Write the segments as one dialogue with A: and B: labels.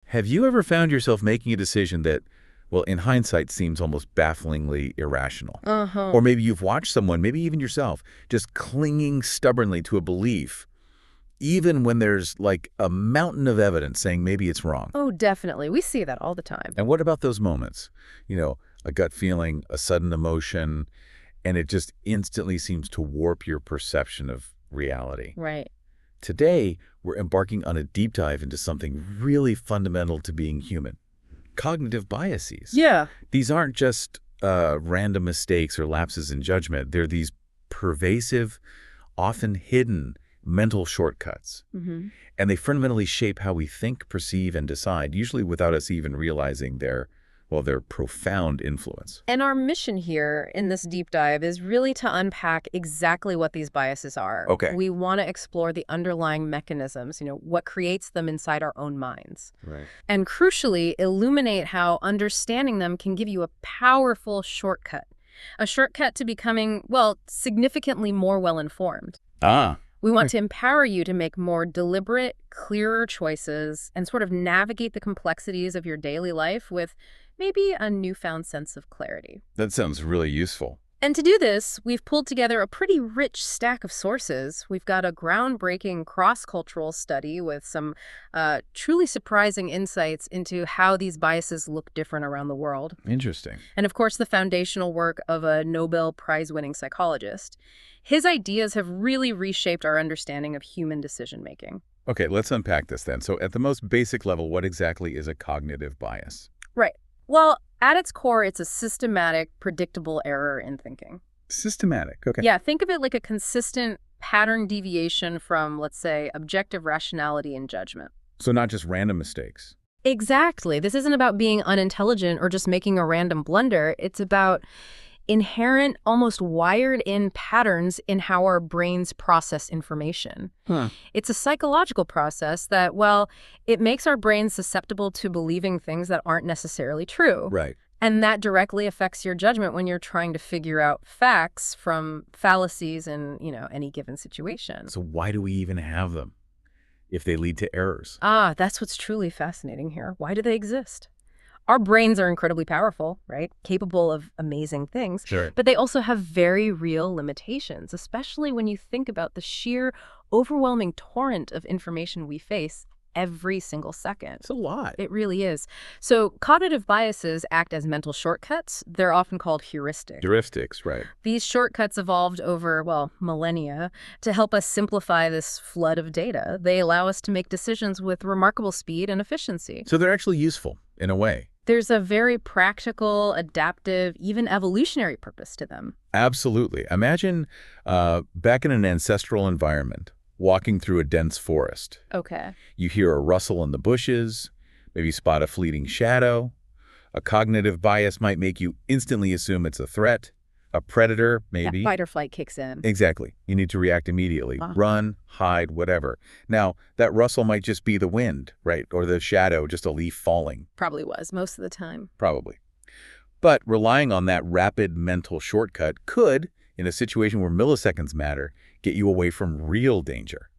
A: Have you ever found yourself making a decision that, well, in hindsight, seems almost bafflingly irrational?
B: Uh-huh.
A: Or maybe you've watched someone, maybe even yourself, just clinging stubbornly to a belief, even when there's like a mountain of evidence saying maybe it's wrong.
B: Oh, definitely. We see that all the time.
A: And what about those moments? A gut feeling, a sudden emotion, and it just instantly seems to warp your perception of reality.
B: Right.
A: Today, we're embarking on a deep dive into something really fundamental to being human: cognitive biases.
B: Yeah.
A: These aren't just random mistakes or lapses in judgment. They're these pervasive, often hidden mental shortcuts.
B: Mm-hmm.
A: And they fundamentally shape how we think, perceive, and decide, usually without us even realizing their profound influence.
B: And our mission here in this deep dive is really to unpack exactly what these biases are.
A: Okay.
B: We want to explore the underlying mechanisms, what creates them inside our own minds.
A: Right.
B: And crucially, illuminate how understanding them can give you a powerful shortcut. A shortcut to becoming, significantly more well-informed. We want to empower you to make more deliberate, clearer choices and sort of navigate the complexities of your daily life with maybe a newfound sense of clarity.
A: That sounds really useful.
B: And to do this, we've pulled together a pretty rich stack of sources. We've got a groundbreaking cross-cultural study with some truly surprising insights into how these biases look different around the world.
A: Interesting.
B: And of course, the foundational work of a Nobel Prize-winning psychologist. His ideas have really reshaped our understanding of human decision-making.
A: Okay, let's unpack this then. So at the most basic level, what exactly is a cognitive bias?
B: Right. Well, at its core, it's a systematic, predictable error in thinking.
A: Systematic, okay.
B: Yeah, think of it like a consistent pattern deviation from, let's say, objective rationality and judgment.
A: So not just random mistakes.
B: Exactly. This isn't about being unintelligent or just making a random blunder. It's about inherent, almost wired-in patterns in how our brains process information. It's a psychological process that, it makes our brains susceptible to believing things that aren't necessarily true.
A: Right.
B: And that directly affects your judgment when you're trying to figure out facts from fallacies in, any given situation.
A: So why do we even have them if they lead to errors?
B: That's what's truly fascinating here. Why do they exist? Our brains are incredibly powerful, right? Capable of amazing things.
A: Sure.
B: But they also have very real limitations, especially when you think about the sheer overwhelming torrent of information we face every single second.
A: It's a lot.
B: It really is. So cognitive biases act as mental shortcuts. They're often called heuristics.
A: Heuristics, right.
B: These shortcuts evolved over, millennia to help us simplify this flood of data. They allow us to make decisions with remarkable speed and efficiency.
A: So they're actually useful in a way.
B: There's a very practical, adaptive, even evolutionary purpose to them.
A: Absolutely. Imagine back in an ancestral environment, walking through a dense forest.
B: Okay.
A: You hear a rustle in the bushes, maybe spot a fleeting shadow. A cognitive bias might make you instantly assume it's a threat, a predator, maybe.
B: That fight or flight kicks in.
A: Exactly. You need to react immediately. Run, hide, whatever. Now, that rustle might just be the wind, right? Or the shadow, just a leaf falling.
B: Probably was, most of the time.
A: Probably. But relying on that rapid mental shortcut could, in a situation where milliseconds matter, get you away from real danger.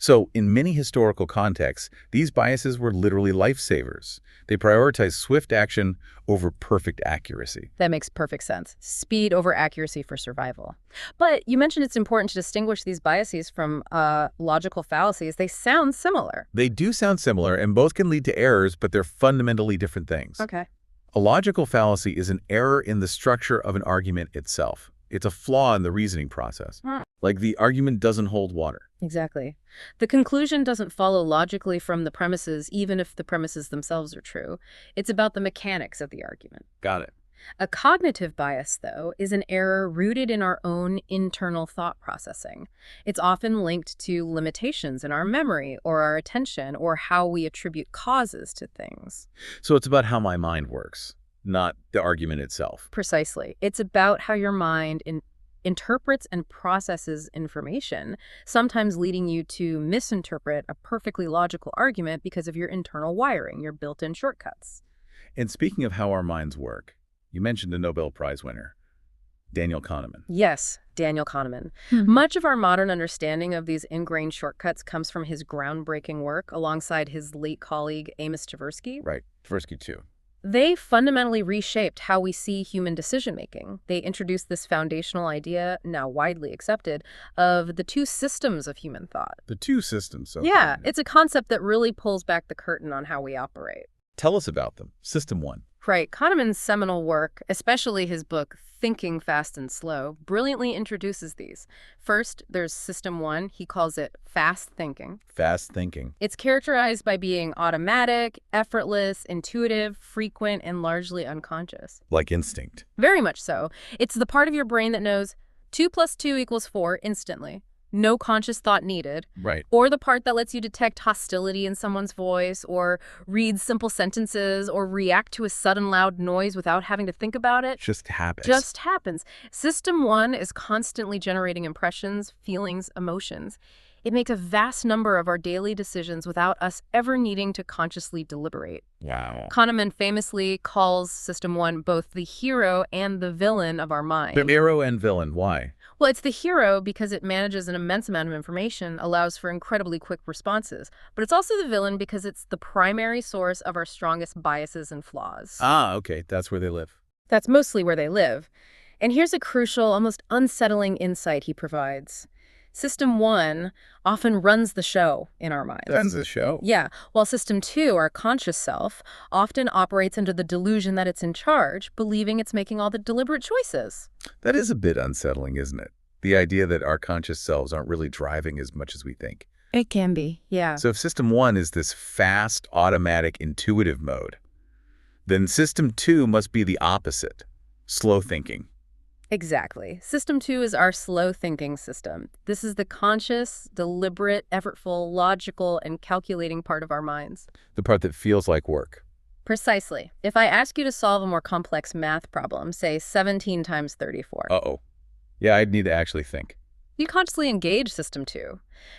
A: So, in many historical contexts, these biases were literally lifesavers. They prioritized swift action over perfect accuracy.
B: That makes perfect sense. Speed over accuracy for survival. But you mentioned it's important to distinguish these biases from logical fallacies. They sound similar.
A: They do sound similar, and both can lead to errors, but they're fundamentally different things.
B: Okay.
A: A logical fallacy is an error in the structure of an argument itself. It's a flaw in the reasoning process. Like the argument doesn't hold water.
B: Exactly. The conclusion doesn't follow logically from the premises, even if the premises themselves are true. It's about the mechanics of the argument.
A: Got it.
B: A cognitive bias, though, is an error rooted in our own internal thought processing. It's often linked to limitations in our memory or our attention or how we attribute causes to things.
A: So it's about how my mind works, not the argument itself.
B: Precisely. It's about how your mind interprets and processes information, sometimes leading you to misinterpret a perfectly logical argument because of your internal wiring, your built-in shortcuts.
A: And speaking of how our minds work, you mentioned a Nobel Prize winner. Daniel Kahneman.
B: Yes, Daniel Kahneman. Much of our modern understanding of these ingrained shortcuts comes from his groundbreaking work alongside his late colleague Amos Tversky.
A: Right. Tversky, too.
B: They fundamentally reshaped how we see human decision-making. They introduced this foundational idea, now widely accepted, of the two systems of human thought.
A: The two systems. Okay.
B: Yeah, it's a concept that really pulls back the curtain on how we operate.
A: Tell us about them. System 1.
B: Right. Kahneman's seminal work, especially his book, Thinking Fast and Slow, brilliantly introduces these. First, there's System 1. He calls it fast thinking.
A: Fast thinking.
B: It's characterized by being automatic, effortless, intuitive, frequent, and largely unconscious.
A: Like instinct.
B: Very much so. It's the part of your brain that knows 2 + 2 = 4 instantly. No conscious thought needed.
A: Right.
B: Or the part that lets you detect hostility in someone's voice, or read simple sentences, or react to a sudden loud noise without having to think about it.
A: Just happens.
B: Just happens. System 1 is constantly generating impressions, feelings, emotions. It makes a vast number of our daily decisions without us ever needing to consciously deliberate.
A: Wow.
B: Kahneman famously calls System 1 both the hero and the villain of our mind.
A: The hero and villain. Why?
B: Well, it's the hero because it manages an immense amount of information, allows for incredibly quick responses. But it's also the villain because it's the primary source of our strongest biases and flaws.
A: Ah, okay. That's where they live.
B: That's mostly where they live. And here's a crucial, almost unsettling insight he provides. System 1 often runs the show in our minds.
A: Runs the show?
B: Yeah, while System 2, our conscious self, often operates under the delusion that it's in charge, believing it's making all the deliberate choices.
A: That is a bit unsettling, isn't it? The idea that our conscious selves aren't really driving as much as we think.
B: It can be, yeah.
A: So if System 1 is this fast, automatic, intuitive mode, then System 2 must be the opposite, slow thinking.
B: Exactly. System 2 is our slow thinking system. This is the conscious, deliberate, effortful, logical, and calculating part of our minds.
A: The part that feels like work.
B: Precisely. If I ask you to solve a more complex math problem, say 17 times 34.
A: Uh-oh. Yeah, I'd need to actually think.
B: You consciously engage System 2.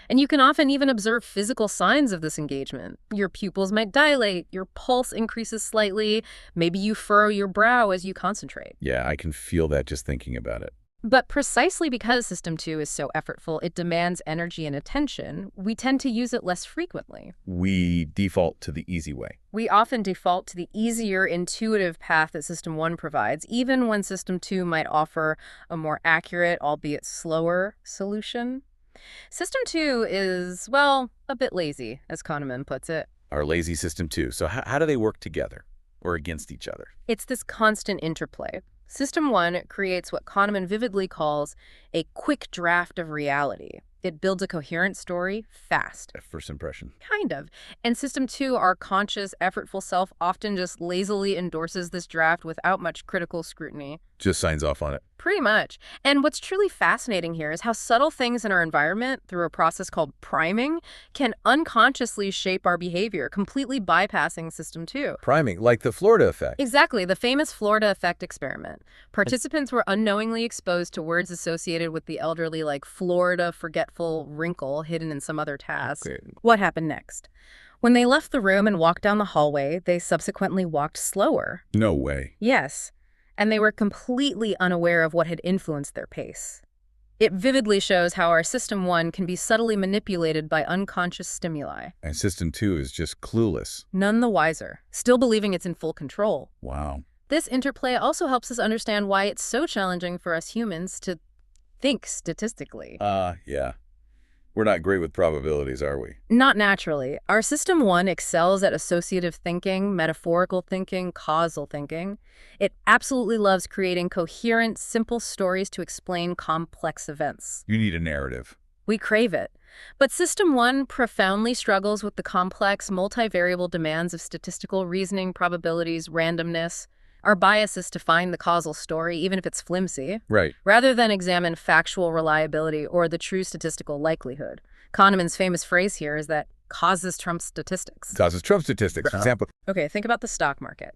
B: And you can often even observe physical signs of this engagement. Your pupils might dilate, your pulse increases slightly, maybe you furrow your brow as you concentrate.
A: Yeah, I can feel that just thinking about it.
B: But precisely because System 2 is so effortful, it demands energy and attention, we tend to use it less frequently.
A: We default to the easy way.
B: We often default to the easier, intuitive path that System 1 provides, even when System 2 might offer a more accurate, albeit slower, solution. System 2 is, well, a bit lazy, as Kahneman puts it.
A: Our lazy System 2. So how do they work together or against each other?
B: It's this constant interplay. System 1 creates what Kahneman vividly calls a quick draft of reality. It builds a coherent story fast.
A: At first impression.
B: Kind of. And System 2, our conscious, effortful self, often just lazily endorses this draft without much critical scrutiny.
A: Just signs off on it.
B: Pretty much. And what's truly fascinating here is how subtle things in our environment, through a process called priming, can unconsciously shape our behavior, completely bypassing System 2.
A: Priming, like the Florida effect.
B: Exactly, the famous Florida effect experiment. Participants were unknowingly exposed to words associated with the elderly, like Florida, forgetful, wrinkle, hidden in some other task.
A: Okay.
B: What happened next? When they left the room and walked down the hallway, they subsequently walked slower.
A: No way.
B: Yes. And they were completely unaware of what had influenced their pace. It vividly shows how our System 1 can be subtly manipulated by unconscious stimuli.
A: And System 2 is just clueless.
B: None the wiser, still believing it's in full control.
A: Wow.
B: This interplay also helps us understand why it's so challenging for us humans to think statistically.
A: Yeah. We're not great with probabilities, are we?
B: Not naturally. Our System 1 excels at associative thinking, metaphorical thinking, causal thinking. It absolutely loves creating coherent, simple stories to explain complex events.
A: You need a narrative.
B: We crave it. But System 1 profoundly struggles with the complex, multivariable demands of statistical reasoning, probabilities, randomness. Our bias is to find the causal story, even if it's flimsy,
A: Right.
B: rather than examine factual reliability or the true statistical likelihood. Kahneman's famous phrase here is that causes trump statistics.
A: Causes Trump statistics, for example.
B: Okay, think about the stock market.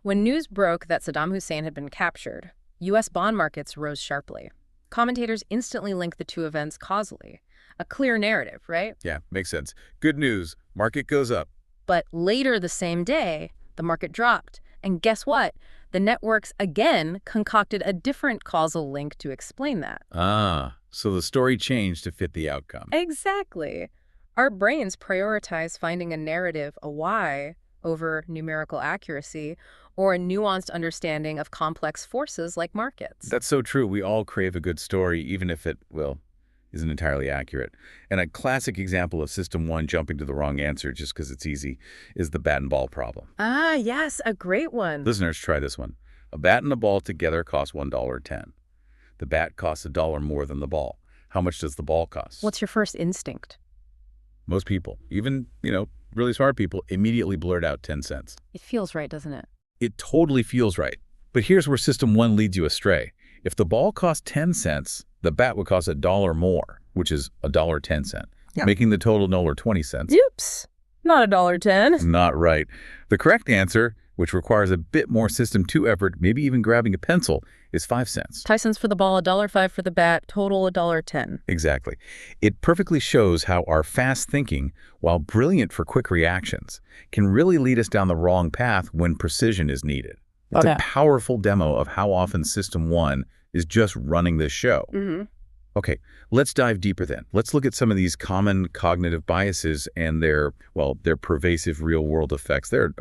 B: When news broke that Saddam Hussein had been captured, U.S. bond markets rose sharply. Commentators instantly linked the two events causally. A clear narrative, right?
A: Yeah, makes sense. Good news. Market goes up.
B: But later the same day, the market dropped. And guess what? The networks, again, concocted a different causal link to explain that.
A: Ah, so the story changed to fit the outcome.
B: Exactly. Our brains prioritize finding a narrative, a why, over numerical accuracy or a nuanced understanding of complex forces like markets.
A: That's so true. We all crave a good story, even if it, well, isn't entirely accurate. And a classic example of System 1 jumping to the wrong answer just because it's easy is the bat and ball problem.
B: Ah, yes, a great one.
A: Listeners, try this one. A bat and a ball together cost $1.10. The bat costs $1 more than the ball. How much does the ball cost?
B: What's your first instinct?
A: Most people, even, really smart people, immediately blurt out 10 cents.
B: It feels right, doesn't it?
A: It totally feels right. But here's where System 1 leads you astray. If the ball cost 10 cents, the bat would cost $1 more, which is $1.10, making the total $1.20.
B: Oops, not $1.10.
A: Not right. The correct answer, which requires a bit more System 2 effort, maybe even grabbing a pencil, is 5 cents.
B: 5 cents for the ball, $1.05 for the bat, total $1.10.
A: Exactly. It perfectly shows how our fast thinking, while brilliant for quick reactions, can really lead us down the wrong path when precision is needed. It's a powerful demo of how often System 1 is just running this show. Okay, let's dive deeper then. Let's look at some of these common cognitive biases and their pervasive real-world effects. There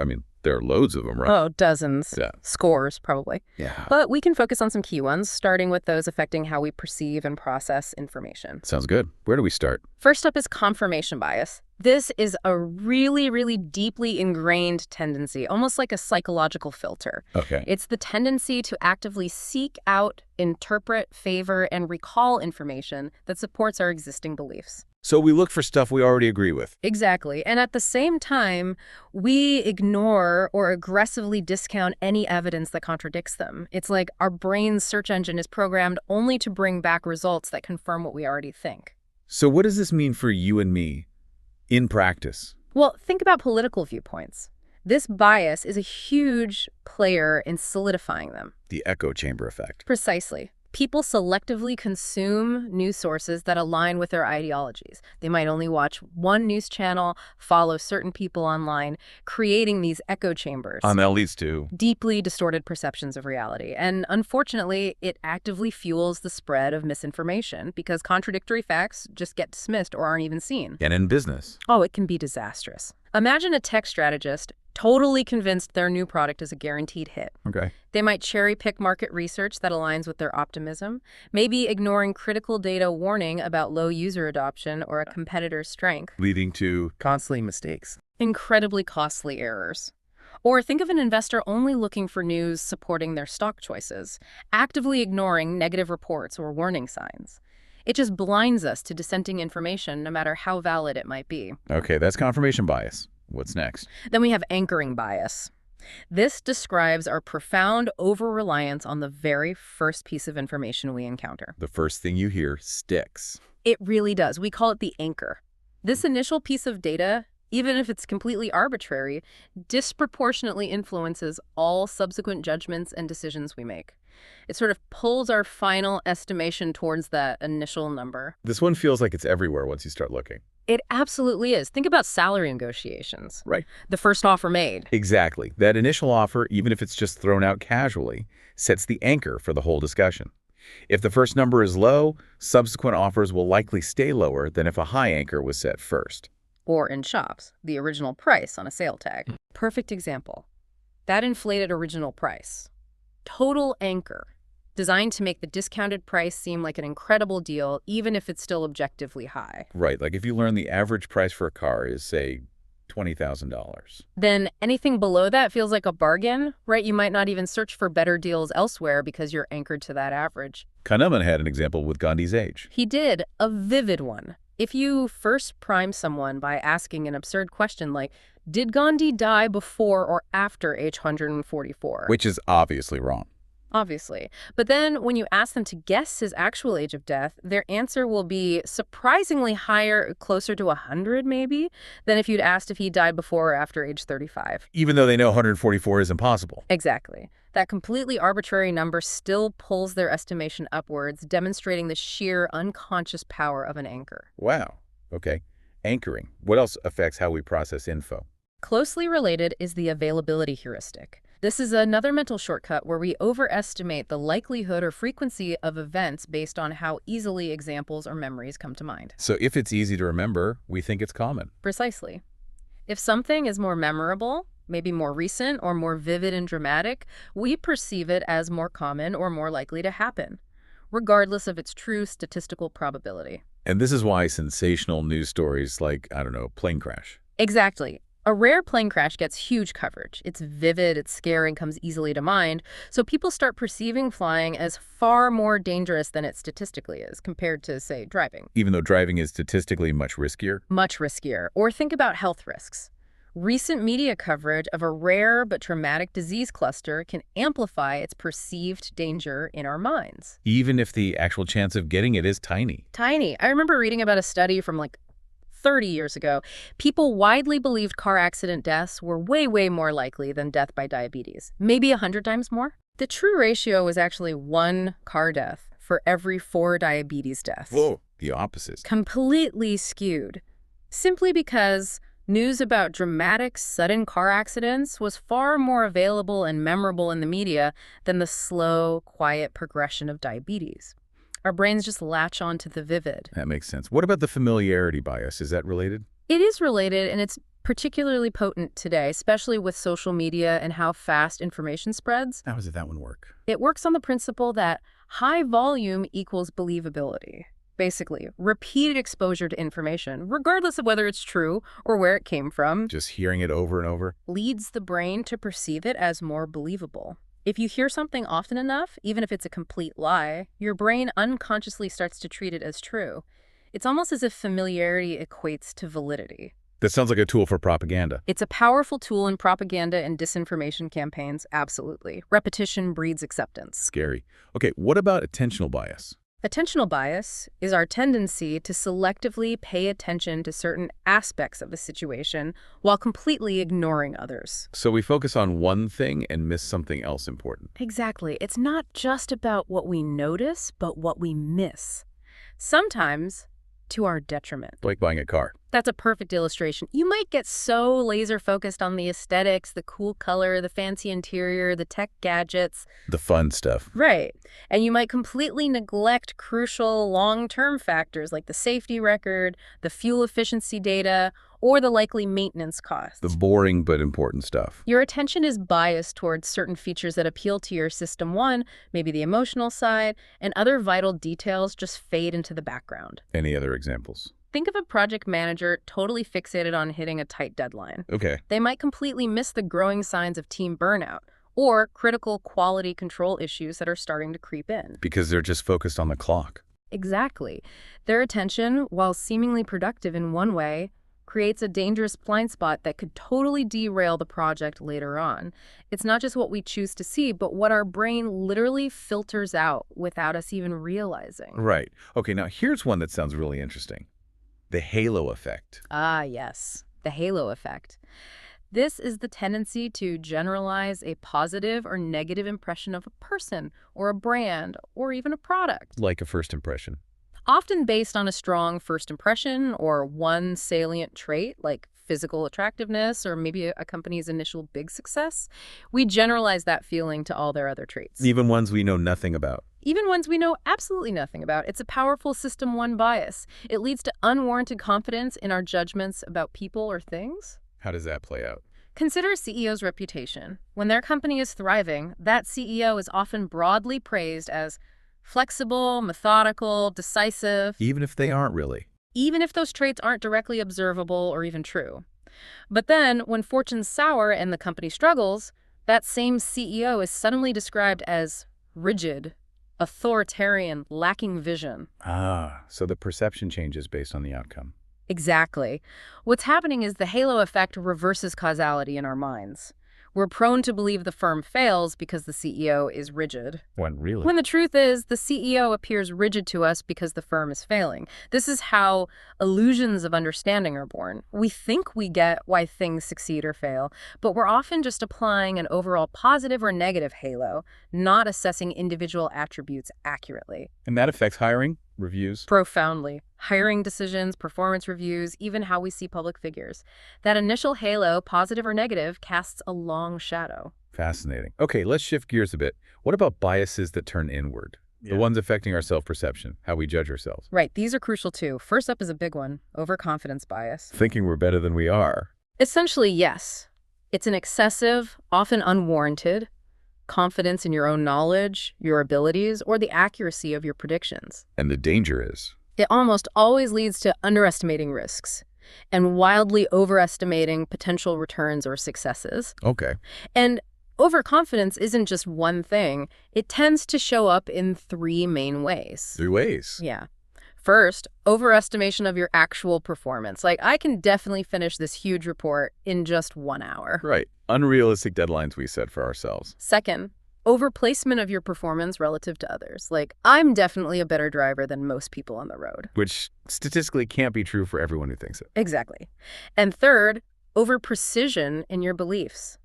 A: are loads of them, right?
B: Oh, dozens.
A: Yeah.
B: Scores, probably.
A: Yeah.
B: But we can focus on some key ones, starting with those affecting how we perceive and process information.
A: Sounds good. Where do we start?
B: First up is confirmation bias. This is a really, really deeply ingrained tendency, almost like a psychological filter.
A: Okay.
B: It's the tendency to actively seek out, interpret, favor, and recall information that supports our existing beliefs.
A: So we look for stuff we already agree with.
B: Exactly. And at the same time, we ignore or aggressively discount any evidence that contradicts them. It's like our brain's search engine is programmed only to bring back results that confirm what we already think.
A: So what does this mean for you and me in practice?
B: Well, think about political viewpoints. This bias is a huge player in solidifying them.
A: The echo chamber effect.
B: Precisely. People selectively consume news sources that align with their ideologies. They might only watch one news channel, follow certain people online, creating these echo chambers.
A: And that leads to
B: Deeply distorted perceptions of reality. And unfortunately, it actively fuels the spread of misinformation because contradictory facts just get dismissed or aren't even seen.
A: And in business.
B: Oh, it can be disastrous. Imagine a tech strategist totally convinced their new product is a guaranteed hit.
A: Okay.
B: They might cherry-pick market research that aligns with their optimism, maybe ignoring critical data warning about low user adoption or a competitor's strength.
A: Leading to costly mistakes.
B: Incredibly costly errors. Or think of an investor only looking for news supporting their stock choices, actively ignoring negative reports or warning signs. It just blinds us to dissenting information, no matter how valid it might be.
A: Okay, that's confirmation bias. What's next?
B: Then we have anchoring bias. This describes our profound over-reliance on the very first piece of information we encounter.
A: The first thing you hear sticks.
B: It really does. We call it the anchor. This initial piece of data, even if it's completely arbitrary, disproportionately influences all subsequent judgments and decisions we make. It sort of pulls our final estimation towards that initial number.
A: This one feels like it's everywhere once you start looking.
B: It absolutely is. Think about salary negotiations.
A: Right.
B: The first offer made.
A: Exactly. That initial offer, even if it's just thrown out casually, sets the anchor for the whole discussion. If the first number is low, subsequent offers will likely stay lower than if a high anchor was set first.
B: Or in shops, the original price on a sale tag. Perfect example. That inflated original price. Total anchor. Designed to make the discounted price seem like an incredible deal, even if it's still objectively high.
A: Right, like if you learn the average price for a car is, say, $20,000.
B: Then anything below that feels like a bargain, right? You might not even search for better deals elsewhere because you're anchored to that average.
A: Kahneman had an example with Gandhi's age.
B: He did, a vivid one. If you first prime someone by asking an absurd question like, did Gandhi die before or after age 144?
A: Which is obviously wrong.
B: Obviously. But then when you ask them to guess his actual age of death, their answer will be surprisingly higher, closer to 100 maybe, than if you'd asked if he died before or after age 35.
A: Even though they know 144 is impossible.
B: Exactly. That completely arbitrary number still pulls their estimation upwards, demonstrating the sheer unconscious power of an anchor.
A: Wow. Okay. Anchoring. What else affects how we process info?
B: Closely related is the availability heuristic. This is another mental shortcut where we overestimate the likelihood or frequency of events based on how easily examples or memories come to mind.
A: So if it's easy to remember, we think it's common.
B: Precisely. If something is more memorable, maybe more recent or more vivid and dramatic, we perceive it as more common or more likely to happen, regardless of its true statistical probability.
A: And this is why sensational news stories like, I don't know, plane crash.
B: Exactly. A rare plane crash gets huge coverage. It's vivid, it's scary, and comes easily to mind, so people start perceiving flying as far more dangerous than it statistically is compared to, say, driving.
A: Even though driving is statistically much riskier?
B: Much riskier. Or think about health risks. Recent media coverage of a rare but traumatic disease cluster can amplify its perceived danger in our minds.
A: Even if the actual chance of getting it is tiny.
B: Tiny. I remember reading about a study from 30 years ago. People widely believed car accident deaths were way, way more likely than death by diabetes. Maybe 100 times more. The true ratio was actually 1 car death for every 4 diabetes deaths.
A: Whoa, the opposite.
B: Completely skewed. Simply because news about dramatic, sudden car accidents was far more available and memorable in the media than the slow, quiet progression of diabetes. Our brains just latch on to the vivid.
A: That makes sense. What about the familiarity bias? Is that related?
B: It is related, and it's particularly potent today, especially with social media and how fast information spreads.
A: How does that one work?
B: It works on the principle that high volume equals believability. Basically, repeated exposure to information, regardless of whether it's true or where it came from,
A: Just hearing it over and over?
B: leads the brain to perceive it as more believable. If you hear something often enough, even if it's a complete lie, your brain unconsciously starts to treat it as true. It's almost as if familiarity equates to validity.
A: That sounds like a tool for propaganda.
B: It's a powerful tool in propaganda and disinformation campaigns, absolutely. Repetition breeds acceptance.
A: Scary. Okay, what about attentional bias?
B: Attentional bias is our tendency to selectively pay attention to certain aspects of a situation while completely ignoring others.
A: So we focus on one thing and miss something else important.
B: Exactly. It's not just about what we notice, but what we miss. Sometimes to our detriment.
A: Like buying a car.
B: That's a perfect illustration. You might get so laser-focused on the aesthetics, the cool color, the fancy interior, the tech gadgets.
A: The fun stuff.
B: Right. And you might completely neglect crucial long-term factors like the safety record, the fuel efficiency data, or the likely maintenance costs.
A: The boring but important stuff.
B: Your attention is biased towards certain features that appeal to your system one, maybe the emotional side, and other vital details just fade into the background.
A: Any other examples?
B: Think of a project manager totally fixated on hitting a tight deadline.
A: Okay.
B: They might completely miss the growing signs of team burnout or critical quality control issues that are starting to creep in.
A: Because they're just focused on the clock.
B: Exactly. Their attention, while seemingly productive in one way, creates a dangerous blind spot that could totally derail the project later on. It's not just what we choose to see, but what our brain literally filters out without us even realizing.
A: Right. Okay, now here's one that sounds really interesting. The halo effect.
B: Ah, yes, the halo effect. This is the tendency to generalize a positive or negative impression of a person or a brand or even a product.
A: Like a first impression.
B: Often based on a strong first impression or one salient trait like physical attractiveness or maybe a company's initial big success, we generalize that feeling to all their other traits.
A: Even ones we know nothing about.
B: Even ones we know absolutely nothing about. It's a powerful system one bias. It leads to unwarranted confidence in our judgments about people or things.
A: How does that play out?
B: Consider a CEO's reputation. When their company is thriving, that CEO is often broadly praised as flexible, methodical, decisive.
A: Even if they aren't really.
B: Even if those traits aren't directly observable or even true. But then, when fortune's sour and the company struggles, that same CEO is suddenly described as rigid, authoritarian, lacking vision.
A: Ah, so the perception changes based on the outcome.
B: Exactly. What's happening is the halo effect reverses causality in our minds. We're prone to believe the firm fails because the CEO is rigid.
A: When
B: the truth is, the CEO appears rigid to us because the firm is failing. This is how illusions of understanding are born. We think we get why things succeed or fail, but we're often just applying an overall positive or negative halo, not assessing individual attributes accurately.
A: And that affects hiring, reviews.
B: Profoundly. Hiring decisions, performance reviews, even how we see public figures. That initial halo, positive or negative, casts a long shadow.
A: Fascinating. Okay, let's shift gears a bit. What about biases that turn inward? The ones affecting our self-perception, how we judge ourselves.
B: Right, these are crucial too. First up is a big one, overconfidence bias.
A: Thinking we're better than we are.
B: Essentially, yes. It's an excessive, often unwarranted, confidence in your own knowledge, your abilities, or the accuracy of your predictions.
A: And the danger is?
B: It almost always leads to underestimating risks and wildly overestimating potential returns or successes.
A: Okay.
B: And overconfidence isn't just one thing. It tends to show up in three main ways.
A: 3 ways?
B: Yeah. First, overestimation of your actual performance. Like, I can definitely finish this huge report in just 1 hour.
A: Right. Unrealistic deadlines we set for ourselves.
B: Second, overplacement of your performance relative to others. Like, I'm definitely a better driver than most people on the road.
A: Which statistically can't be true for everyone who thinks it.
B: Exactly. And third, over-precision in your beliefs.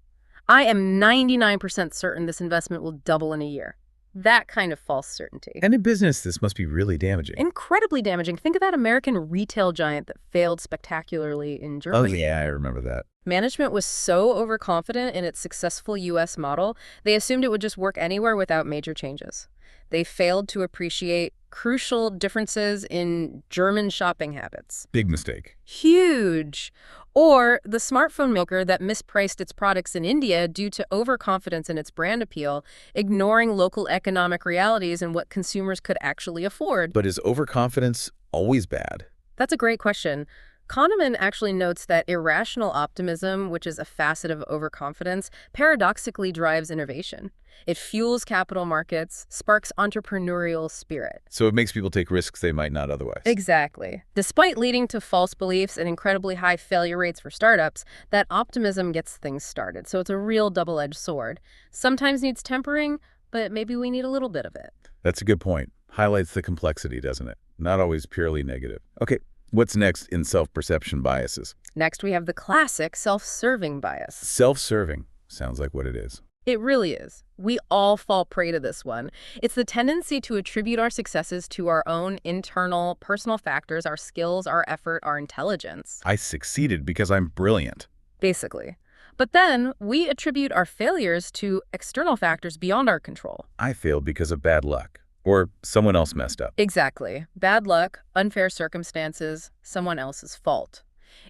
B: I am 99% certain this investment will double in a year. That kind of false certainty.
A: And in business, this must be really damaging.
B: Incredibly damaging. Think of that American retail giant that failed spectacularly in Germany.
A: Oh, yeah, I remember that.
B: Management was so overconfident in its successful U.S. model, they assumed it would just work anywhere without major changes. They failed to appreciate crucial differences in German shopping habits.
A: Big mistake.
B: Huge. Or the smartphone maker that mispriced its products in India due to overconfidence in its brand appeal, ignoring local economic realities and what consumers could actually afford.
A: But is overconfidence always bad?
B: That's a great question. Kahneman actually notes that irrational optimism, which is a facet of overconfidence, paradoxically drives innovation. It fuels capital markets, sparks entrepreneurial spirit.
A: So it makes people take risks they might not otherwise.
B: Exactly. Despite leading to false beliefs and incredibly high failure rates for startups, that optimism gets things started. So it's a real double-edged sword. Sometimes needs tempering, but maybe we need a little bit of it.
A: That's a good point. Highlights the complexity, doesn't it? Not always purely negative. Okay. What's next in self-perception biases?
B: Next, we have the classic self-serving bias.
A: Self-serving. Sounds like what it is.
B: It really is. We all fall prey to this one. It's the tendency to attribute our successes to our own internal, personal factors, our skills, our effort, our intelligence.
A: I succeeded because I'm brilliant.
B: Basically. But then we attribute our failures to external factors beyond our control.
A: I failed because of bad luck. Or someone else messed up.
B: Exactly. Bad luck, unfair circumstances, someone else's fault.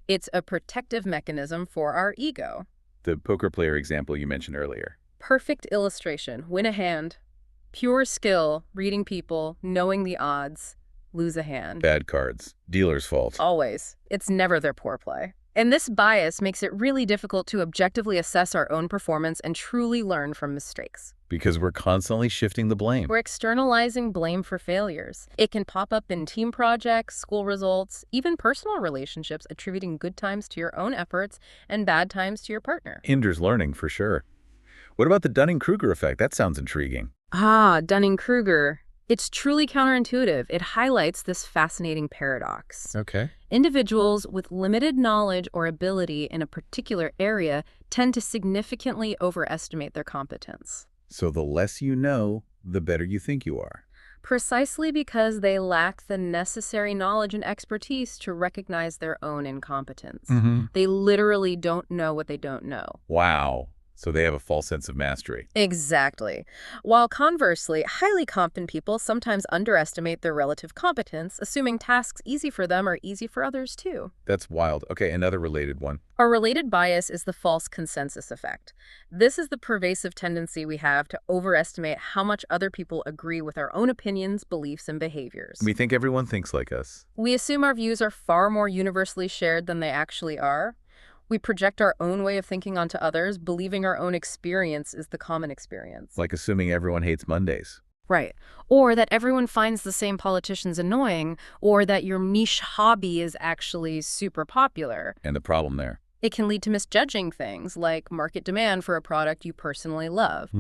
B: It's a protective mechanism for our ego.
A: The poker player example you mentioned earlier.
B: Perfect illustration. Win a hand. Pure skill, reading people, knowing the odds. Lose a hand.
A: Bad cards. Dealer's fault.
B: Always. It's never their poor play. And this bias makes it really difficult to objectively assess our own performance and truly learn from mistakes.
A: Because we're constantly shifting the blame.
B: We're externalizing blame for failures. It can pop up in team projects, school results, even personal relationships, attributing good times to your own efforts and bad times to your partner.
A: Hinders learning, for sure. What about the Dunning-Kruger effect? That sounds intriguing.
B: Ah, Dunning-Kruger. It's truly counterintuitive. It highlights this fascinating paradox.
A: Okay.
B: Individuals with limited knowledge or ability in a particular area tend to significantly overestimate their competence.
A: So the less you know, the better you think you are.
B: Precisely because they lack the necessary knowledge and expertise to recognize their own incompetence. They literally don't know what they don't know.
A: Wow. So they have a false sense of mastery.
B: Exactly. While conversely, highly competent people sometimes underestimate their relative competence, assuming tasks easy for them are easy for others too.
A: That's wild. Okay, another related one.
B: A related bias is the false consensus effect. This is the pervasive tendency we have to overestimate how much other people agree with our own opinions, beliefs, and behaviors.
A: We think everyone thinks like us.
B: We assume our views are far more universally shared than they actually are. We project our own way of thinking onto others, believing our own experience is the common experience.
A: Like assuming everyone hates Mondays.
B: Right. Or that everyone finds the same politicians annoying, or that your niche hobby is actually super popular.
A: And the problem there?
B: It can lead to misjudging things like market demand for a product you personally love,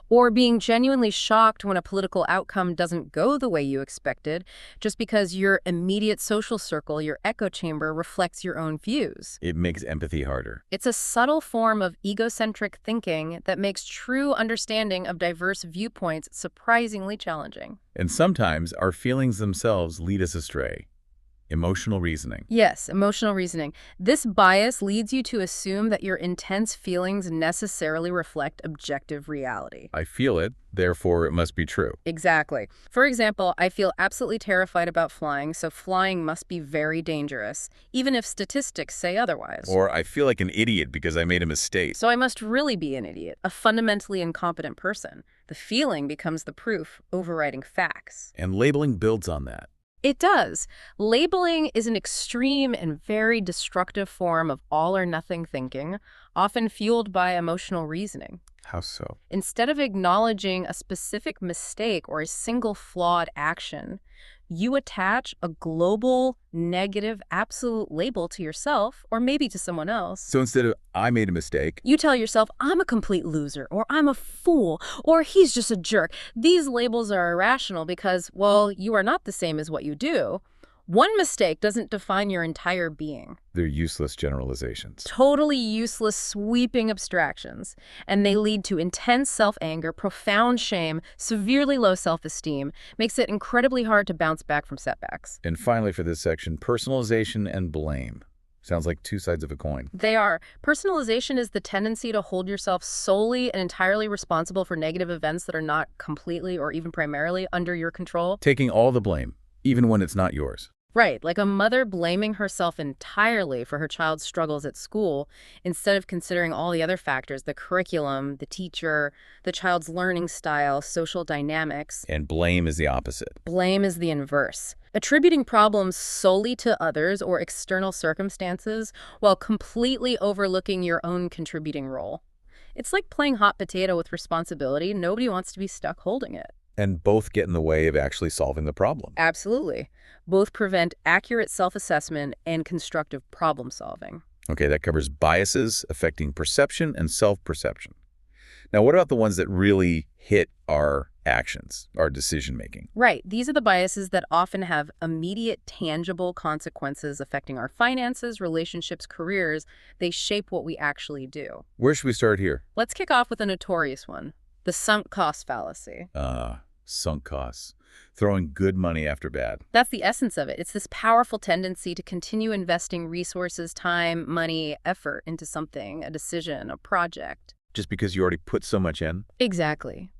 B: or being genuinely shocked when a political outcome doesn't go the way you expected, just because your immediate social circle, your echo chamber, reflects your own views.
A: It makes empathy harder.
B: It's a subtle form of egocentric thinking that makes true understanding of diverse viewpoints surprisingly challenging.
A: And sometimes our feelings themselves lead us astray. Emotional reasoning.
B: Yes, emotional reasoning. This bias leads you to assume that your intense feelings necessarily reflect objective reality.
A: I feel it, therefore it must be true.
B: Exactly. For example, I feel absolutely terrified about flying, so flying must be very dangerous, even if statistics say otherwise.
A: Or I feel like an idiot because I made a mistake.
B: So I must really be an idiot, a fundamentally incompetent person. The feeling becomes the proof, overriding facts.
A: And labeling builds on that.
B: It does. Labeling is an extreme and very destructive form of all-or-nothing thinking, often fueled by emotional reasoning.
A: How so?
B: Instead of acknowledging a specific mistake or a single flawed action, you attach a global, negative, absolute label to yourself or maybe to someone else.
A: So instead of, I made a mistake,
B: You tell yourself, I'm a complete loser, or I'm a fool, or he's just a jerk. These labels are irrational because, well, you are not the same as what you do. One mistake doesn't define your entire being.
A: they're useless generalizations.
B: Totally useless, sweeping abstractions. And they lead to intense self-anger, profound shame, severely low self-esteem, makes it incredibly hard to bounce back from setbacks.
A: And finally for this section, personalization and blame. Sounds like two sides of a coin.
B: They are. Personalization is the tendency to hold yourself solely and entirely responsible for negative events that are not completely or even primarily under your control.
A: Taking all the blame, even when it's not yours.
B: Right, like a mother blaming herself entirely for her child's struggles at school instead of considering all the other factors, the curriculum, the teacher, the child's learning style, social dynamics.
A: And blame is the opposite.
B: Blame is the inverse. Attributing problems solely to others or external circumstances while completely overlooking your own contributing role. It's like playing hot potato with responsibility. Nobody wants to be stuck holding it.
A: And both get in the way of actually solving the problem.
B: Absolutely. Both prevent accurate self-assessment and constructive problem-solving.
A: Okay, that covers biases affecting perception and self-perception. Now, what about the ones that really hit our actions, our decision-making?
B: Right. These are the biases that often have immediate, tangible consequences affecting our finances, relationships, careers. They shape what we actually do.
A: Where should we start here?
B: Let's kick off with a notorious one, the sunk cost fallacy.
A: Sunk costs. Throwing good money after bad.
B: That's the essence of it. It's this powerful tendency to continue investing resources, time, money, effort into something, a decision, a project.
A: Just because you already put so much in?
B: Exactly.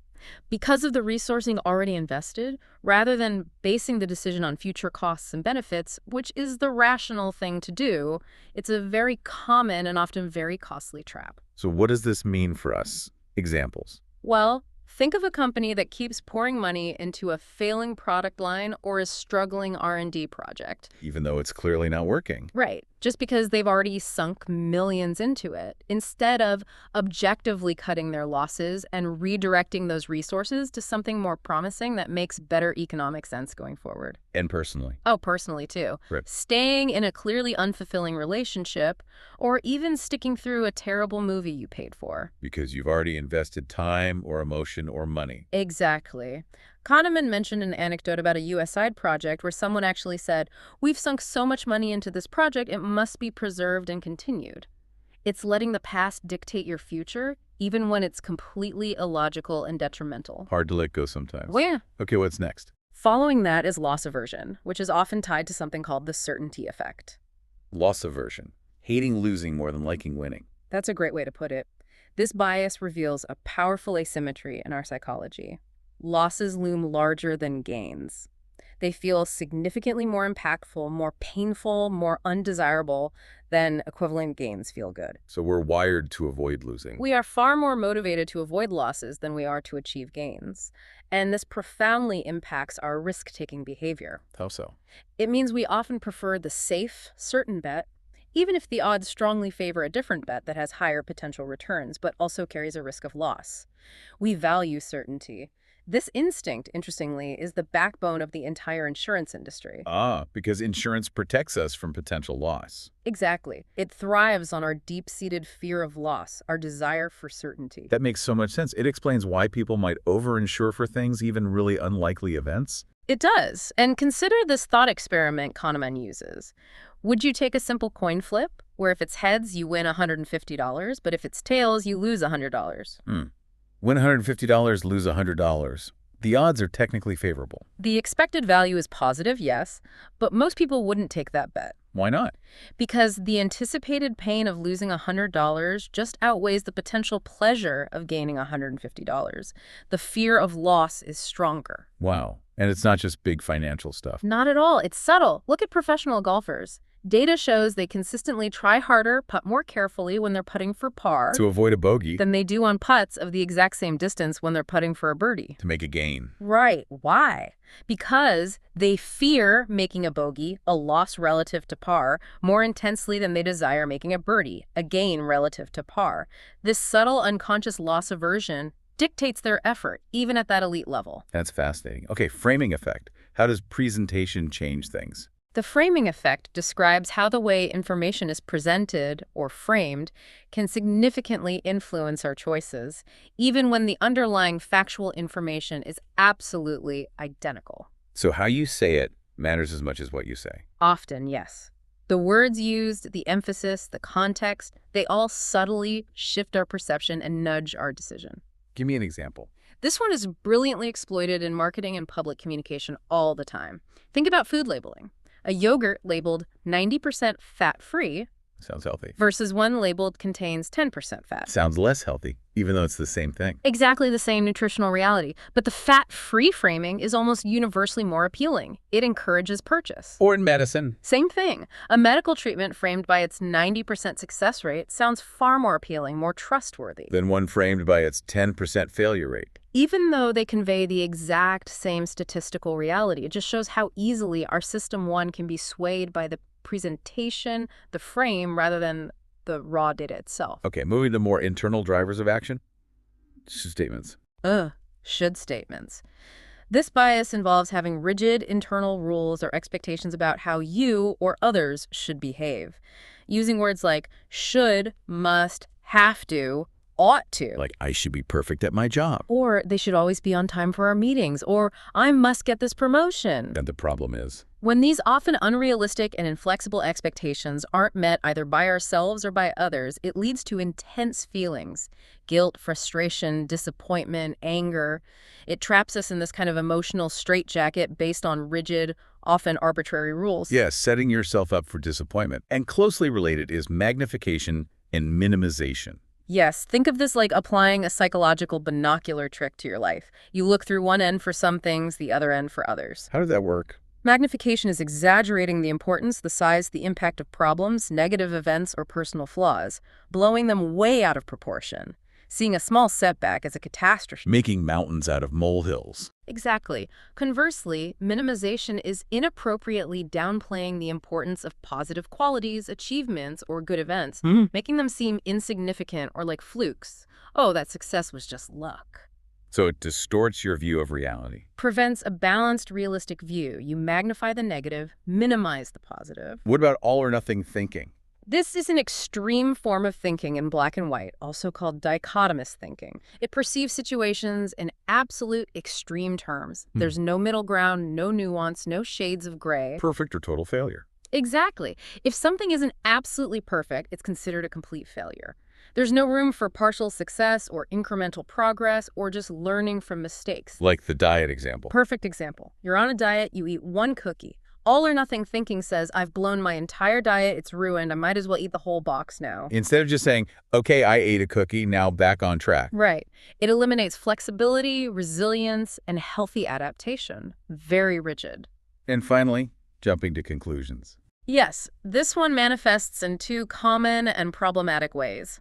B: Because of the resourcing already invested, rather than basing the decision on future costs and benefits, which is the rational thing to do, it's a very common and often very costly trap.
A: So what does this mean for us? Examples.
B: Well, think of a company that keeps pouring money into a failing product line or a struggling R&D project.
A: Even though it's clearly not working.
B: Right. Just because they've already sunk millions into it, instead of objectively cutting their losses and redirecting those resources to something more promising that makes better economic sense going forward.
A: And personally.
B: Oh, personally too.
A: Right.
B: Staying in a clearly unfulfilling relationship, or even sticking through a terrible movie you paid for.
A: Because you've already invested time or emotion or money.
B: Exactly. Kahneman mentioned an anecdote about a USAID project where someone actually said, "We've sunk so much money into this project, it must be preserved and continued." It's letting the past dictate your future, even when it's completely illogical and detrimental.
A: Hard to let go sometimes.
B: Well, yeah.
A: Okay, what's next?
B: Following that is loss aversion, which is often tied to something called the certainty effect.
A: Loss aversion. Hating losing more than liking winning.
B: That's a great way to put it. This bias reveals a powerful asymmetry in our psychology. Losses loom larger than gains. They feel significantly more impactful, more painful, more undesirable than equivalent gains feel good.
A: So we're wired to avoid losing.
B: We are far more motivated to avoid losses than we are to achieve gains. And this profoundly impacts our risk-taking behavior.
A: How so?
B: It means we often prefer the safe, certain bet, even if the odds strongly favor a different bet that has higher potential returns, but also carries a risk of loss. We value certainty. This instinct, interestingly, is the backbone of the entire insurance industry.
A: Because insurance protects us from potential loss.
B: Exactly. It thrives on our deep-seated fear of loss, our desire for certainty.
A: That makes so much sense. It explains why people might over-insure for things, even really unlikely events.
B: It does. And consider this thought experiment Kahneman uses. Would you take a simple coin flip, where if it's heads, you win $150, but if it's tails, you lose $100?
A: Win $150, lose $100. The odds are technically favorable.
B: The expected value is positive, yes, but most people wouldn't take that bet.
A: Why not?
B: Because the anticipated pain of losing $100 just outweighs the potential pleasure of gaining $150. The fear of loss is stronger.
A: Wow. And it's not just big financial stuff.
B: Not at all. It's subtle. Look at professional golfers. Data shows they consistently try harder, putt more carefully when they're putting for par
A: To avoid a bogey.
B: than they do on putts of the exact same distance when they're putting for a birdie.
A: To make a gain.
B: Right. Why? Because they fear making a bogey, a loss relative to par, more intensely than they desire making a birdie, a gain relative to par. This subtle unconscious loss aversion dictates their effort, even at that elite level.
A: That's fascinating. Okay, framing effect. How does presentation change things?
B: The framing effect describes how the way information is presented or framed can significantly influence our choices, even when the underlying factual information is absolutely identical.
A: So how you say it matters as much as what you say.
B: Often, yes. The words used, the emphasis, the context, they all subtly shift our perception and nudge our decision.
A: Give me an example.
B: This one is brilliantly exploited in marketing and public communication all the time. Think about food labeling. A yogurt labeled 90% fat-free
A: Sounds healthy.
B: versus one labeled contains 10% fat.
A: Sounds less healthy, even though it's the same thing.
B: Exactly the same nutritional reality, but the fat-free framing is almost universally more appealing. It encourages purchase.
A: Or in medicine.
B: Same thing. A medical treatment framed by its 90% success rate sounds far more appealing, more trustworthy.
A: Than one framed by its 10% failure rate.
B: Even though they convey the exact same statistical reality, it just shows how easily our system one can be swayed by the presentation, the frame, rather than the raw data itself.
A: Okay, moving to more internal drivers of action. Statements.
B: Should statements. This bias involves having rigid internal rules or expectations about how you or others should behave. Using words like should, must, have to, ought to.
A: Like, I should be perfect at my job.
B: Or they should always be on time for our meetings. Or I must get this promotion.
A: And the problem is?
B: When these often unrealistic and inflexible expectations aren't met either by ourselves or by others, it leads to intense feelings. Guilt, frustration, disappointment, anger. It traps us in this kind of emotional straitjacket based on rigid, often arbitrary rules.
A: Yes, setting yourself up for disappointment. And closely related is magnification and minimization.
B: Yes, think of this like applying a psychological binocular trick to your life. You look through one end for some things, the other end for others.
A: How does that work?
B: Magnification is exaggerating the importance, the size, the impact of problems, negative events, or personal flaws, blowing them way out of proportion. Seeing a small setback as a catastrophe.
A: Making mountains out of molehills.
B: Exactly. Conversely, minimization is inappropriately downplaying the importance of positive qualities, achievements, or good events, making them seem insignificant or like flukes. Oh, that success was just luck.
A: So it distorts your view of reality.
B: Prevents a balanced, realistic view. You magnify the negative, minimize the positive.
A: What about all or nothing thinking?
B: This is an extreme form of thinking in black and white, also called dichotomous thinking. It perceives situations in absolute extreme terms. There's no middle ground, no nuance, no shades of gray.
A: Perfect or total failure.
B: Exactly. If something isn't absolutely perfect, it's considered a complete failure. There's no room for partial success or incremental progress or just learning from mistakes.
A: Like the diet example.
B: Perfect example. You're on a diet, you eat one cookie. All or nothing thinking says, I've blown my entire diet, it's ruined, I might as well eat the whole box now.
A: Instead of just saying, okay, I ate a cookie, now back on track.
B: Right. It eliminates flexibility, resilience, and healthy adaptation. Very rigid.
A: And finally, jumping to conclusions.
B: Yes, this one manifests in two common and problematic ways.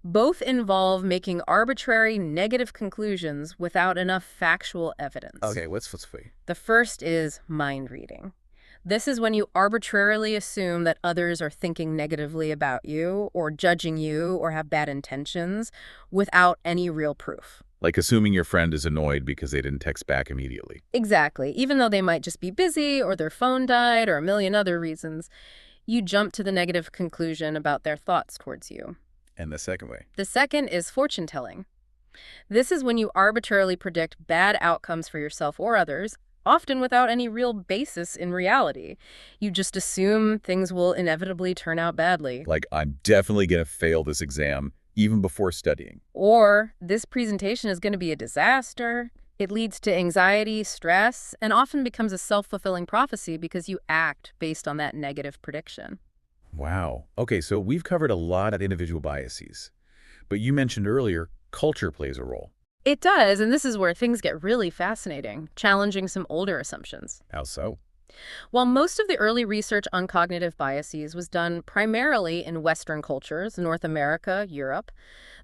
B: Both involve making arbitrary negative conclusions without enough factual evidence.
A: Okay, what's free?
B: The first is mind reading. This is when you arbitrarily assume that others are thinking negatively about you or judging you or have bad intentions without any real proof.
A: Like assuming your friend is annoyed because they didn't text back immediately.
B: Exactly. Even though they might just be busy or their phone died or a million other reasons, you jump to the negative conclusion about their thoughts towards you.
A: And the second way?
B: The second is fortune telling. This is when you arbitrarily predict bad outcomes for yourself or others, often without any real basis in reality. You just assume things will inevitably turn out badly.
A: Like, I'm definitely going to fail this exam, even before studying.
B: Or, this presentation is going to be a disaster. It leads to anxiety, stress, and often becomes a self-fulfilling prophecy because you act based on that negative prediction.
A: Wow. Okay, so we've covered a lot of individual biases, but you mentioned earlier culture plays a role.
B: It does, and this is where things get really fascinating, challenging some older assumptions.
A: How so?
B: While most of the early research on cognitive biases was done primarily in Western cultures, North America, Europe,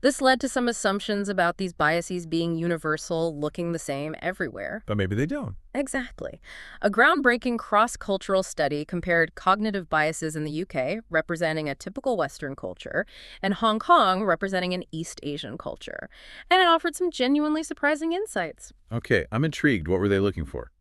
B: this led to some assumptions about these biases being universal, looking the same everywhere.
A: But maybe they don't.
B: Exactly. A groundbreaking cross-cultural study compared cognitive biases in the UK, representing a typical Western culture, and Hong Kong, representing an East Asian culture. And it offered some genuinely surprising insights.
A: Okay, I'm intrigued. What were they looking for?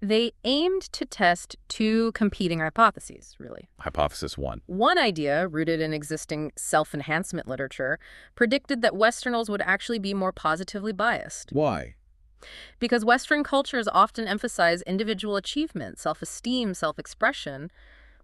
B: They aimed to test two competing hypotheses, really.
A: Hypothesis 1.
B: One idea, rooted in existing self-enhancement literature, predicted that Westerners would actually be more positively biased.
A: Why?
B: Because Western cultures often emphasize individual achievement, self-esteem, self-expression.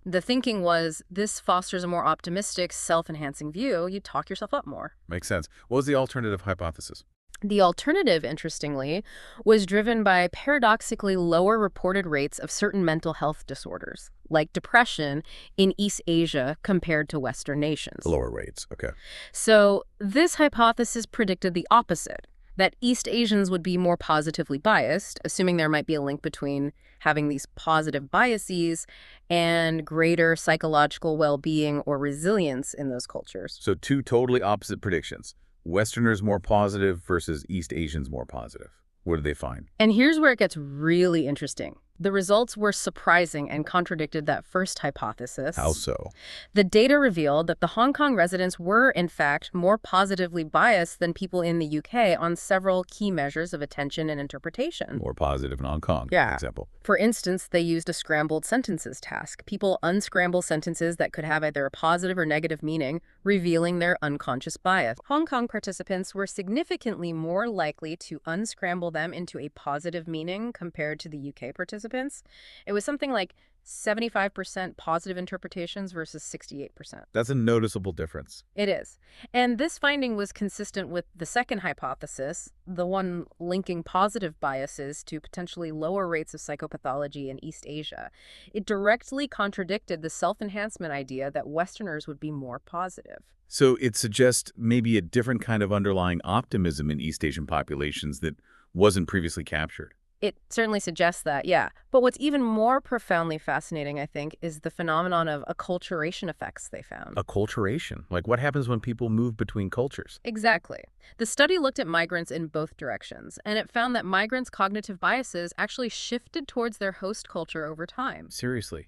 B: The thinking was, this fosters a more optimistic, self-enhancing view. You talk yourself up more.
A: Makes sense. What was the alternative hypothesis?
B: The alternative, interestingly, was driven by paradoxically lower reported rates of certain mental health disorders, like depression, in East Asia compared to Western nations.
A: Lower rates. Okay.
B: So this hypothesis predicted the opposite, that East Asians would be more positively biased, assuming there might be a link between having these positive biases and greater psychological well-being or resilience in those cultures.
A: So two totally opposite predictions. Westerners more positive versus East Asians more positive. What did they find?
B: And here's where it gets really interesting. The results were surprising and contradicted that first hypothesis.
A: How so?
B: The data revealed that the Hong Kong residents were, in fact, more positively biased than people in the UK on several key measures of attention and interpretation.
A: More positive in Hong Kong,
B: Yeah.
A: for example.
B: For instance, they used a scrambled sentences task. People unscramble sentences that could have either a positive or negative meaning, revealing their unconscious bias. Hong Kong participants were significantly more likely to unscramble them into a positive meaning compared to the UK participants. It was something like 75% positive interpretations versus 68%.
A: That's a noticeable difference.
B: It is. And this finding was consistent with the second hypothesis, the one linking positive biases to potentially lower rates of psychopathology in East Asia. It directly contradicted the self-enhancement idea that Westerners would be more positive.
A: So it suggests maybe a different kind of underlying optimism in East Asian populations that wasn't previously captured.
B: It certainly suggests that, yeah. But what's even more profoundly fascinating, I think, is the phenomenon of acculturation effects they found.
A: Acculturation? Like what happens when people move between cultures?
B: Exactly. The study looked at migrants in both directions, and it found that migrants' cognitive biases actually shifted towards their host culture over time.
A: Seriously?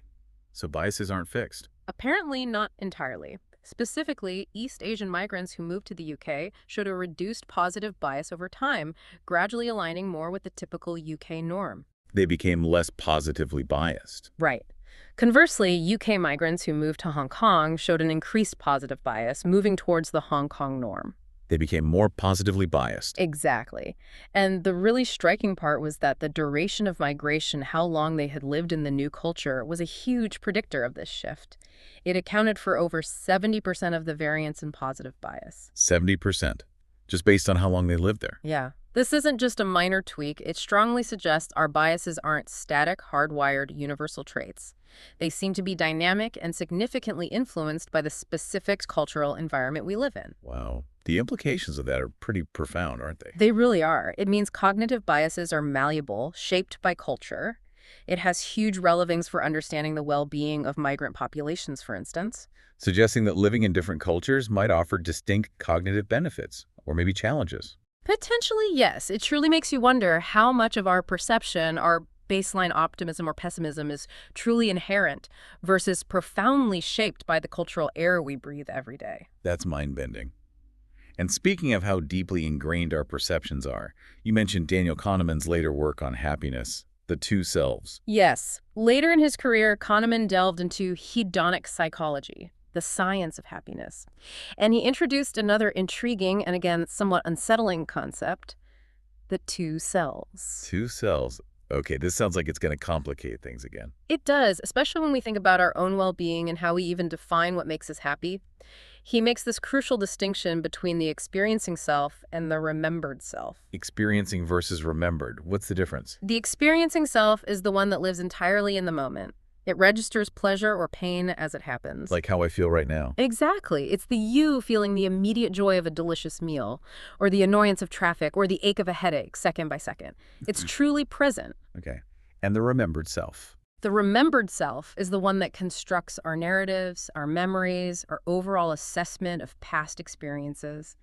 A: So biases aren't fixed?
B: Apparently not entirely. Specifically, East Asian migrants who moved to the UK showed a reduced positive bias over time, gradually aligning more with the typical UK norm.
A: They became less positively biased.
B: Right. Conversely, UK migrants who moved to Hong Kong showed an increased positive bias, moving towards the Hong Kong norm.
A: They became more positively biased.
B: Exactly. And the really striking part was that the duration of migration, how long they had lived in the new culture, was a huge predictor of this shift. It accounted for over 70% of the variance in positive bias.
A: 70%, just based on how long they lived there.
B: Yeah. This isn't just a minor tweak. It strongly suggests our biases aren't static, hardwired, universal traits. They seem to be dynamic and significantly influenced by the specific cultural environment we live in.
A: Wow. The implications of that are pretty profound, aren't they?
B: They really are. It means cognitive biases are malleable, shaped by culture. It has huge relevance for understanding the well-being of migrant populations, for instance.
A: Suggesting that living in different cultures might offer distinct cognitive benefits, or maybe challenges.
B: Potentially, yes. It truly makes you wonder how much of our perception, our baseline optimism or pessimism, is truly inherent versus profoundly shaped by the cultural air we breathe every day.
A: That's mind-bending. And speaking of how deeply ingrained our perceptions are, you mentioned Daniel Kahneman's later work on happiness, the two selves.
B: Yes. Later in his career, Kahneman delved into hedonic psychology, the science of happiness. And he introduced another intriguing and, again, somewhat unsettling concept, the two selves.
A: Two selves. Okay, this sounds like it's going to complicate things again.
B: It does, especially when we think about our own well-being and how we even define what makes us happy. He makes this crucial distinction between the experiencing self and the remembered self.
A: Experiencing versus remembered. What's the difference?
B: The experiencing self is the one that lives entirely in the moment. It registers pleasure or pain as it happens.
A: Like how I feel right now.
B: Exactly. It's the you feeling the immediate joy of a delicious meal, or the annoyance of traffic, or the ache of a headache, second by second. It's truly present.
A: Okay. And the remembered self.
B: The remembered self is the one that constructs our narratives, our memories, our overall assessment of past experiences.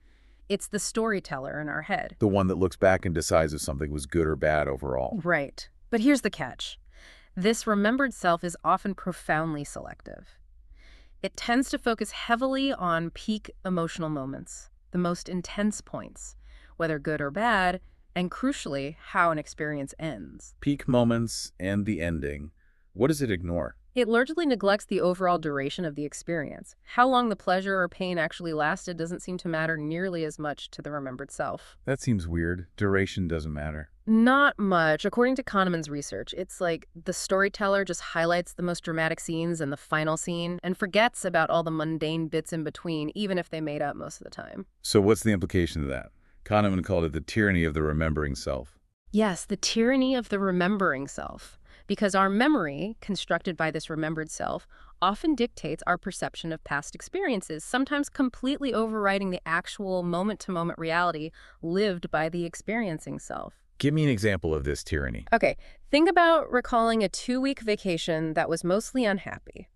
B: It's the storyteller in our head.
A: The one that looks back and decides if something was good or bad overall.
B: Right. But here's the catch. This remembered self is often profoundly selective. It tends to focus heavily on peak emotional moments, the most intense points, whether good or bad, and crucially, how an experience ends.
A: Peak moments and the ending. What does it ignore?
B: It largely neglects the overall duration of the experience. How long the pleasure or pain actually lasted doesn't seem to matter nearly as much to the remembered self.
A: That seems weird. Duration doesn't matter.
B: Not much. According to Kahneman's research, it's like the storyteller just highlights the most dramatic scenes in the final scene and forgets about all the mundane bits in between, even if they made up most of the time.
A: So what's the implication of that? Kahneman called it the tyranny of the remembering self.
B: Yes, the tyranny of the remembering self. Because our memory, constructed by this remembered self, often dictates our perception of past experiences, sometimes completely overriding the actual moment-to-moment reality lived by the experiencing self.
A: Give me an example of this tyranny.
B: Okay, think about recalling a 2-week vacation that was mostly unhappy.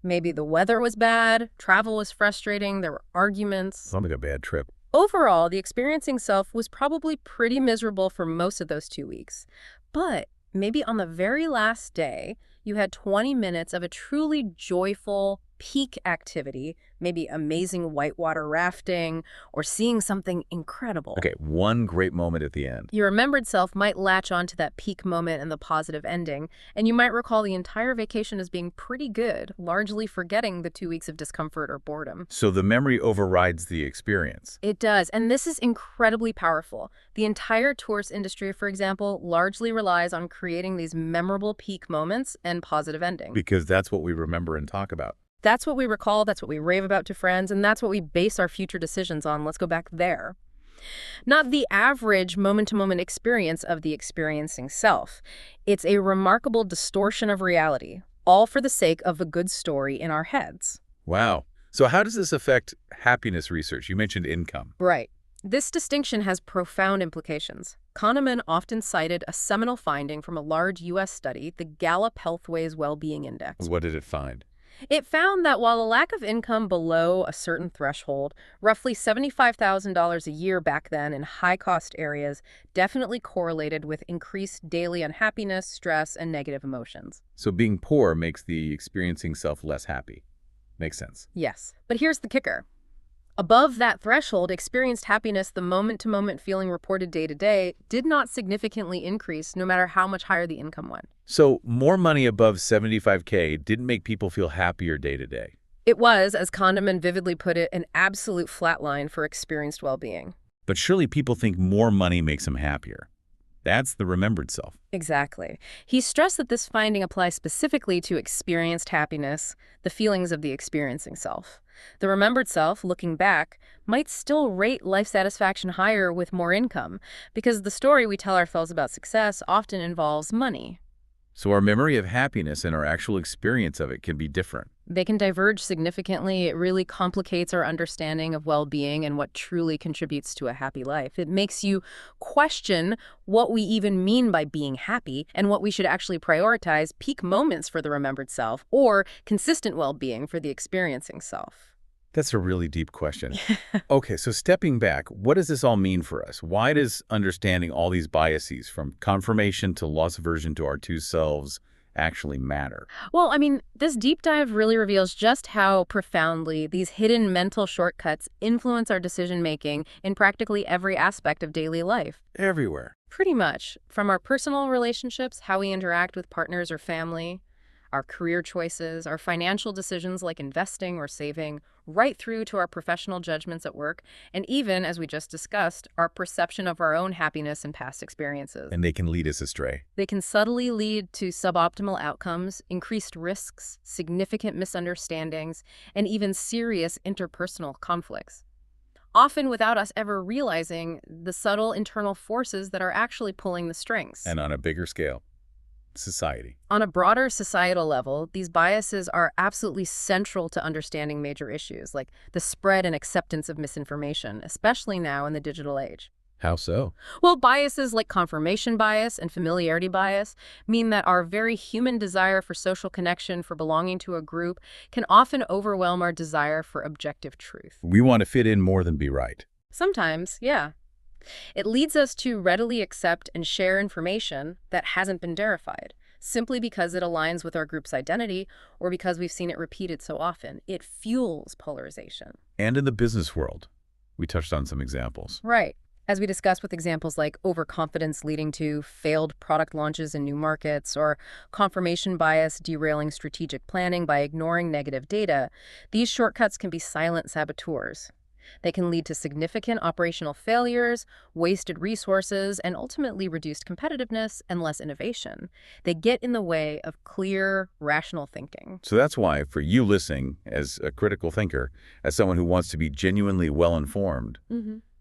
B: Maybe the weather was bad, travel was frustrating, there were arguments.
A: Sounds like a bad trip.
B: Overall, the experiencing self was probably pretty miserable for most of those 2 weeks. But maybe on the very last day, you had 20 minutes of a truly joyful peak activity, maybe amazing whitewater rafting or seeing something incredible.
A: Okay, one great moment at the end.
B: Your remembered self might latch onto that peak moment and the positive ending, and you might recall the entire vacation as being pretty good, largely forgetting the 2 weeks of discomfort or boredom.
A: So the memory overrides the experience.
B: It does, and this is incredibly powerful. The entire tourist industry, for example, largely relies on creating these memorable peak moments and positive endings.
A: Because that's what we remember and talk about.
B: That's what we recall, that's what we rave about to friends, and that's what we base our future decisions on. Let's go back there. Not the average moment-to-moment experience of the experiencing self. It's a remarkable distortion of reality, all for the sake of a good story in our heads.
A: Wow. So how does this affect happiness research? You mentioned income.
B: Right. This distinction has profound implications. Kahneman often cited a seminal finding from a large U.S. study, the Gallup Healthways Well-Being Index.
A: What did it find?
B: It found that while a lack of income below a certain threshold, roughly $75,000 a year back then in high-cost areas, definitely correlated with increased daily unhappiness, stress, and negative emotions.
A: So being poor makes the experiencing self less happy. Makes sense.
B: Yes. But here's the kicker. Above that threshold, experienced happiness, the moment-to-moment feeling reported day-to-day, did not significantly increase no matter how much higher the income went.
A: So more money above $75K didn't make people feel happier day to day.
B: It was, as Kahneman vividly put it, an absolute flatline for experienced well-being.
A: But surely people think more money makes them happier. That's the remembered self.
B: Exactly. He stressed that this finding applies specifically to experienced happiness, the feelings of the experiencing self. The remembered self, looking back, might still rate life satisfaction higher with more income, because the story we tell ourselves about success often involves money.
A: So our memory of happiness and our actual experience of it can be different.
B: They can diverge significantly. It really complicates our understanding of well-being and what truly contributes to a happy life. It makes you question what we even mean by being happy and what we should actually prioritize: peak moments for the remembered self or consistent well-being for the experiencing self.
A: That's a really deep question. Okay, so stepping back, what does this all mean for us? Why does understanding all these biases, from confirmation to loss aversion to our two selves, actually matter?
B: Well, I mean, this deep dive really reveals just how profoundly these hidden mental shortcuts influence our decision-making in practically every aspect of daily life.
A: Everywhere.
B: Pretty much. From our personal relationships, how we interact with partners or family, our career choices, our financial decisions like investing or saving, right through to our professional judgments at work, and even, as we just discussed, our perception of our own happiness and past experiences.
A: And they can lead us astray.
B: They can subtly lead to suboptimal outcomes, increased risks, significant misunderstandings, and even serious interpersonal conflicts, often without us ever realizing the subtle internal forces that are actually pulling the strings.
A: And on a bigger scale, society.
B: On a broader societal level, these biases are absolutely central to understanding major issues, like the spread and acceptance of misinformation, especially now in the digital age.
A: How so?
B: Well, biases like confirmation bias and familiarity bias mean that our very human desire for social connection, for belonging to a group, can often overwhelm our desire for objective truth.
A: We want to fit in more than be right.
B: Sometimes, yeah. It leads us to readily accept and share information that hasn't been verified, simply because it aligns with our group's identity or because we've seen it repeated so often. It fuels polarization.
A: And in the business world, we touched on some examples.
B: Right. As we discussed with examples like overconfidence leading to failed product launches in new markets, or confirmation bias derailing strategic planning by ignoring negative data, these shortcuts can be silent saboteurs. They can lead to significant operational failures, wasted resources, and ultimately reduced competitiveness and less innovation. They get in the way of clear, rational thinking.
A: So that's why, for you listening, as a critical thinker, as someone who wants to be genuinely well-informed,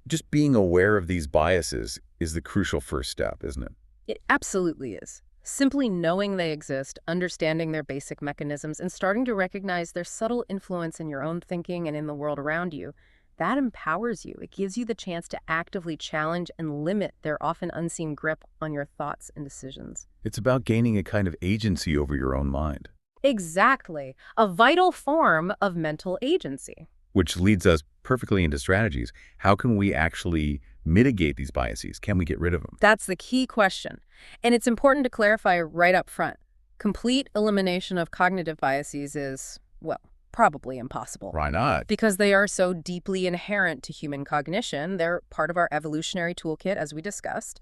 A: just being aware of these biases is the crucial first step, isn't it?
B: It absolutely is. Simply knowing they exist, understanding their basic mechanisms, and starting to recognize their subtle influence in your own thinking and in the world around you, that empowers you. It gives you the chance to actively challenge and limit their often unseen grip on your thoughts and decisions.
A: It's about gaining a kind of agency over your own mind.
B: Exactly. A vital form of mental agency.
A: Which leads us perfectly into strategies. How can we actually mitigate these biases? Can we get rid of them?
B: That's the key question. And it's important to clarify right up front. Complete elimination of cognitive biases is, well, probably impossible.
A: Why not?
B: Because they are so deeply inherent to human cognition. They're part of our evolutionary toolkit, as we discussed.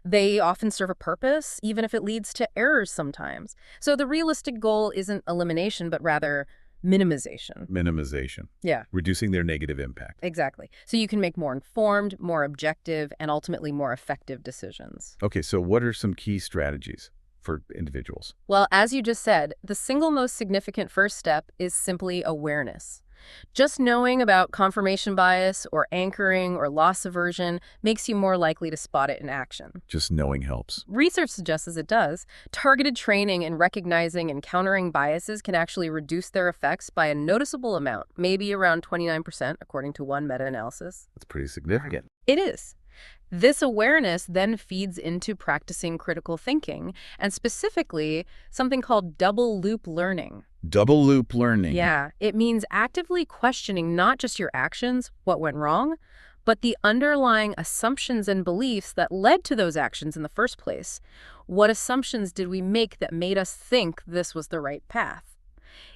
B: They often serve a purpose, even if it leads to errors sometimes. So the realistic goal isn't elimination, but rather minimization.
A: Minimization.
B: Yeah.
A: Reducing their negative impact.
B: Exactly. So you can make more informed, more objective, and ultimately more effective decisions.
A: Okay, so what are some key strategies for individuals?
B: Well, as you just said, the single most significant first step is simply awareness. Just knowing about confirmation bias or anchoring or loss aversion makes you more likely to spot it in action.
A: Just knowing helps.
B: Research suggests as it does. Targeted training in recognizing and countering biases can actually reduce their effects by a noticeable amount, maybe around 29%, according to one meta-analysis.
A: That's pretty significant.
B: It is. This awareness then feeds into practicing critical thinking, and specifically something called double loop learning.
A: Double loop learning.
B: Yeah, it means actively questioning not just your actions, what went wrong, but the underlying assumptions and beliefs that led to those actions in the first place. What assumptions did we make that made us think this was the right path?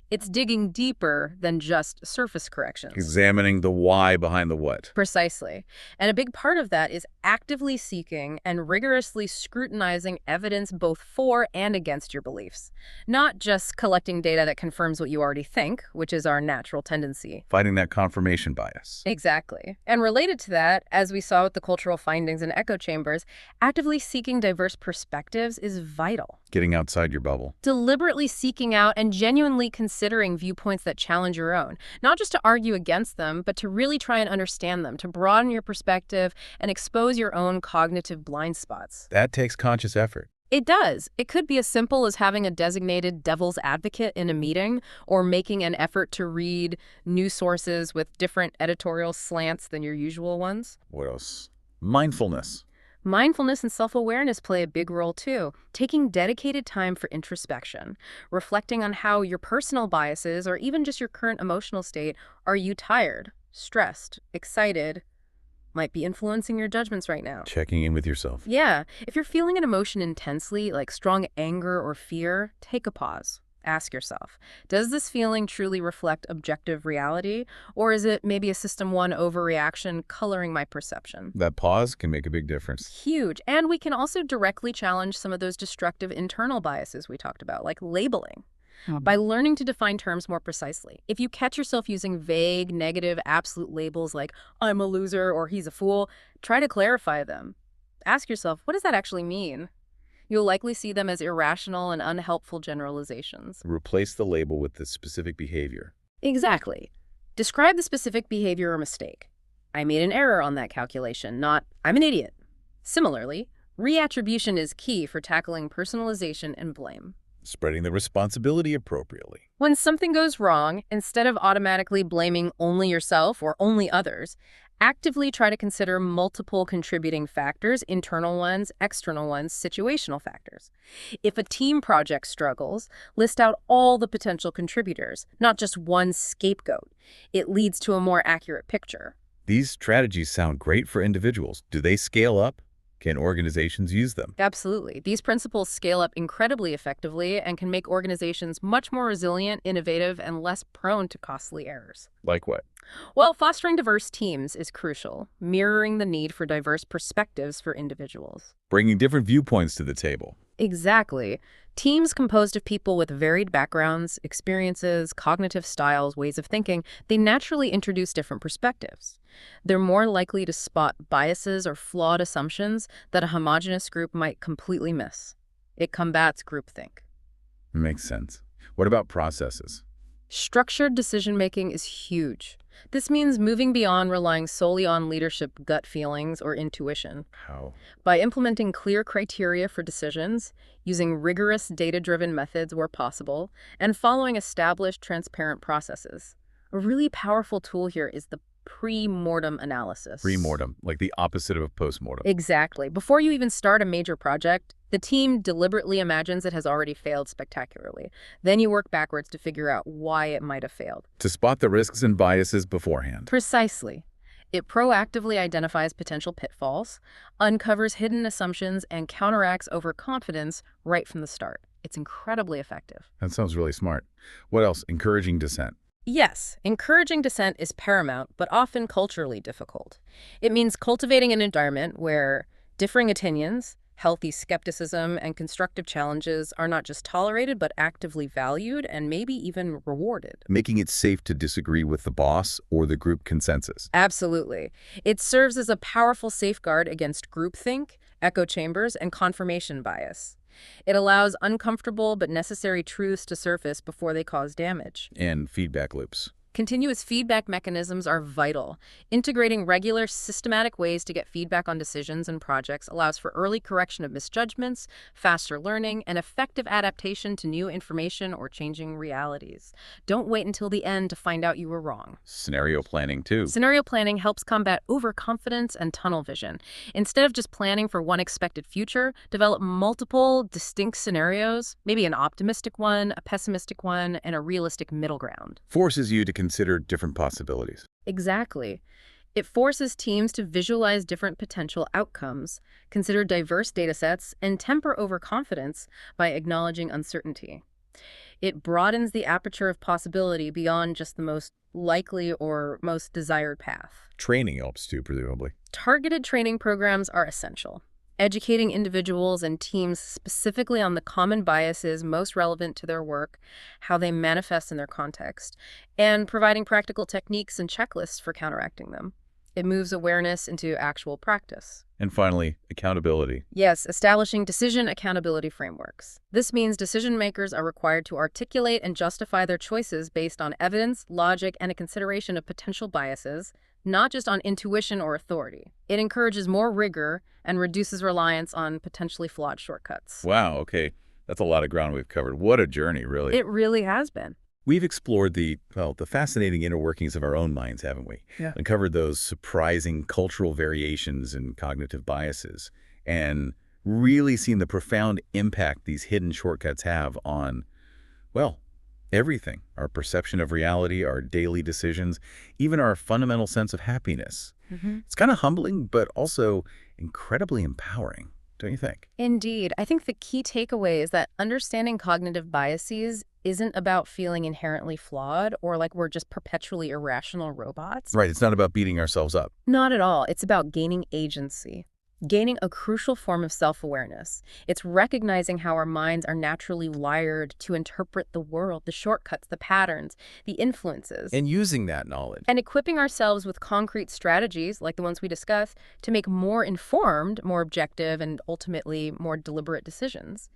B: It's digging deeper than just surface corrections.
A: Examining the why behind the what.
B: Precisely. And a big part of that is actively seeking and rigorously scrutinizing evidence both for and against your beliefs. Not just collecting data that confirms what you already think, which is our natural tendency.
A: Fighting that confirmation bias.
B: Exactly. And related to that, as we saw with the cultural findings and echo chambers, actively seeking diverse perspectives is vital.
A: Getting outside your bubble.
B: Deliberately seeking out and genuinely considering viewpoints that challenge your own. Not just to argue against them, but to really try and understand them, to broaden your perspective and expose your own cognitive blind spots.
A: That takes conscious effort.
B: It does. It could be as simple as having a designated devil's advocate in a meeting, or making an effort to read news sources with different editorial slants than your usual ones.
A: What else? Mindfulness.
B: Mindfulness and self-awareness play a big role too. Taking dedicated time for introspection, reflecting on how your personal biases or even just your current emotional state, are you tired, stressed, excited, might be influencing your judgments right now.
A: Checking in with yourself.
B: Yeah. If you're feeling an emotion intensely, like strong anger or fear, take a pause. Ask yourself, does this feeling truly reflect objective reality, or is it maybe a System 1 overreaction coloring my perception?
A: That pause can make a big difference.
B: Huge. And we can also directly challenge some of those destructive internal biases we talked about, like labeling. by learning to define terms more precisely. If you catch yourself using vague, negative, absolute labels like, I'm a loser or he's a fool, try to clarify them. Ask yourself, what does that actually mean? You'll likely see them as irrational and unhelpful generalizations.
A: Replace the label with the specific behavior.
B: Exactly. Describe the specific behavior or mistake. I made an error on that calculation, not I'm an idiot. Similarly, reattribution is key for tackling personalization and blame.
A: Spreading the responsibility appropriately.
B: When something goes wrong, instead of automatically blaming only yourself or only others, actively try to consider multiple contributing factors, internal ones, external ones, situational factors. If a team project struggles, list out all the potential contributors, not just one scapegoat. It leads to a more accurate picture.
A: These strategies sound great for individuals. Do they scale up? Can organizations use them?
B: Absolutely. These principles scale up incredibly effectively and can make organizations much more resilient, innovative, and less prone to costly errors.
A: Like what?
B: Well, fostering diverse teams is crucial, mirroring the need for diverse perspectives for individuals.
A: Bringing different viewpoints to the table.
B: Exactly. Teams composed of people with varied backgrounds, experiences, cognitive styles, ways of thinking, they naturally introduce different perspectives. They're more likely to spot biases or flawed assumptions that a homogeneous group might completely miss. It combats groupthink.
A: Makes sense. What about processes?
B: Structured decision-making is huge. This means moving beyond relying solely on leadership gut feelings or intuition.
A: How?
B: By implementing clear criteria for decisions, using rigorous data-driven methods where possible, and following established, transparent processes. A really powerful tool here is the pre-mortem analysis.
A: Pre-mortem, like the opposite of a post-mortem.
B: Exactly. Before you even start a major project, the team deliberately imagines it has already failed spectacularly. Then you work backwards to figure out why it might have failed.
A: To spot the risks and biases beforehand.
B: Precisely. It proactively identifies potential pitfalls, uncovers hidden assumptions, and counteracts overconfidence right from the start. It's incredibly effective.
A: That sounds really smart. What else? Encouraging dissent.
B: Yes, encouraging dissent is paramount, but often culturally difficult. It means cultivating an environment where differing opinions, healthy skepticism, and constructive challenges are not just tolerated, but actively valued and maybe even rewarded.
A: Making it safe to disagree with the boss or the group consensus.
B: Absolutely. It serves as a powerful safeguard against groupthink, echo chambers, and confirmation bias. It allows uncomfortable but necessary truths to surface before they cause damage.
A: And feedback loops.
B: Continuous feedback mechanisms are vital. Integrating regular, systematic ways to get feedback on decisions and projects allows for early correction of misjudgments, faster learning, and effective adaptation to new information or changing realities. Don't wait until the end to find out you were wrong.
A: Scenario planning, too.
B: Scenario planning helps combat overconfidence and tunnel vision. Instead of just planning for one expected future, develop multiple distinct scenarios, maybe an optimistic one, a pessimistic one, and a realistic middle ground.
A: Forces you to consider different possibilities.
B: Exactly. It forces teams to visualize different potential outcomes, consider diverse datasets, and temper overconfidence by acknowledging uncertainty. It broadens the aperture of possibility beyond just the most likely or most desired path.
A: Training helps too, presumably.
B: Targeted training programs are essential. Educating individuals and teams specifically on the common biases most relevant to their work, how they manifest in their context, and providing practical techniques and checklists for counteracting them. It moves awareness into actual practice.
A: And finally, accountability.
B: Yes, establishing decision accountability frameworks. This means decision makers are required to articulate and justify their choices based on evidence, logic, and a consideration of potential biases, not just on intuition or authority. It encourages more rigor and reduces reliance on potentially flawed shortcuts.
A: Wow, okay. That's a lot of ground we've covered. What a journey, really.
B: It really has been.
A: We've explored the fascinating inner workings of our own minds, haven't we?
B: Yeah.
A: Uncovered those surprising cultural variations and cognitive biases, and really seen the profound impact these hidden shortcuts have on, well, everything. Our perception of reality, our daily decisions, even our fundamental sense of happiness. It's kind of humbling, but also incredibly empowering, don't you think?
B: Indeed. I think the key takeaway is that understanding cognitive biases isn't about feeling inherently flawed or like we're just perpetually irrational robots.
A: Right. It's not about beating ourselves up.
B: Not at all. It's about gaining agency. Gaining a crucial form of self-awareness. It's recognizing how our minds are naturally wired to interpret the world, the shortcuts, the patterns, the influences.
A: And using that knowledge.
B: And equipping ourselves with concrete strategies, like the ones we discussed, to make more informed, more objective, and ultimately more deliberate decisions.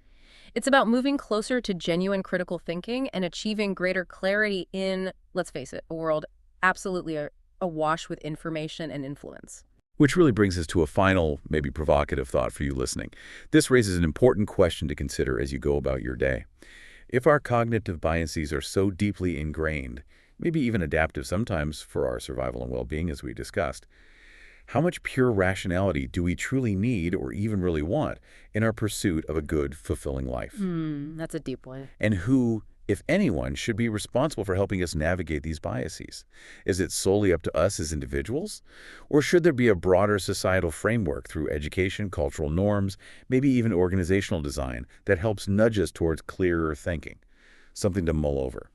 B: It's about moving closer to genuine critical thinking and achieving greater clarity in, let's face it, a world absolutely awash with information and influence.
A: Which really brings us to a final, maybe provocative thought for you listening. This raises an important question to consider as you go about your day. If our cognitive biases are so deeply ingrained, maybe even adaptive sometimes for our survival and well-being as we discussed, how much pure rationality do we truly need or even really want in our pursuit of a good, fulfilling life?
B: That's a deep one.
A: And who, if anyone, should be responsible for helping us navigate these biases? Is it solely up to us as individuals? Or should there be a broader societal framework through education, cultural norms, maybe even organizational design that helps nudge us towards clearer thinking? Something to mull over.